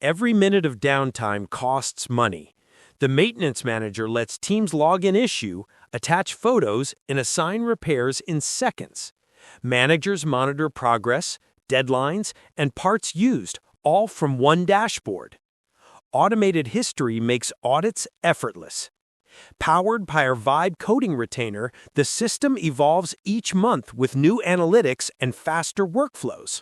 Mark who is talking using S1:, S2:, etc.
S1: every minute of downtime costs money. The maintenance manager lets teams log an issue, attach photos, and assign repairs in seconds. Managers monitor progress, deadlines, and parts used, all from one dashboard. Automated history makes audits effortless. Powered by our Vibe coding retainer, the system evolves each month with new analytics and faster workflows.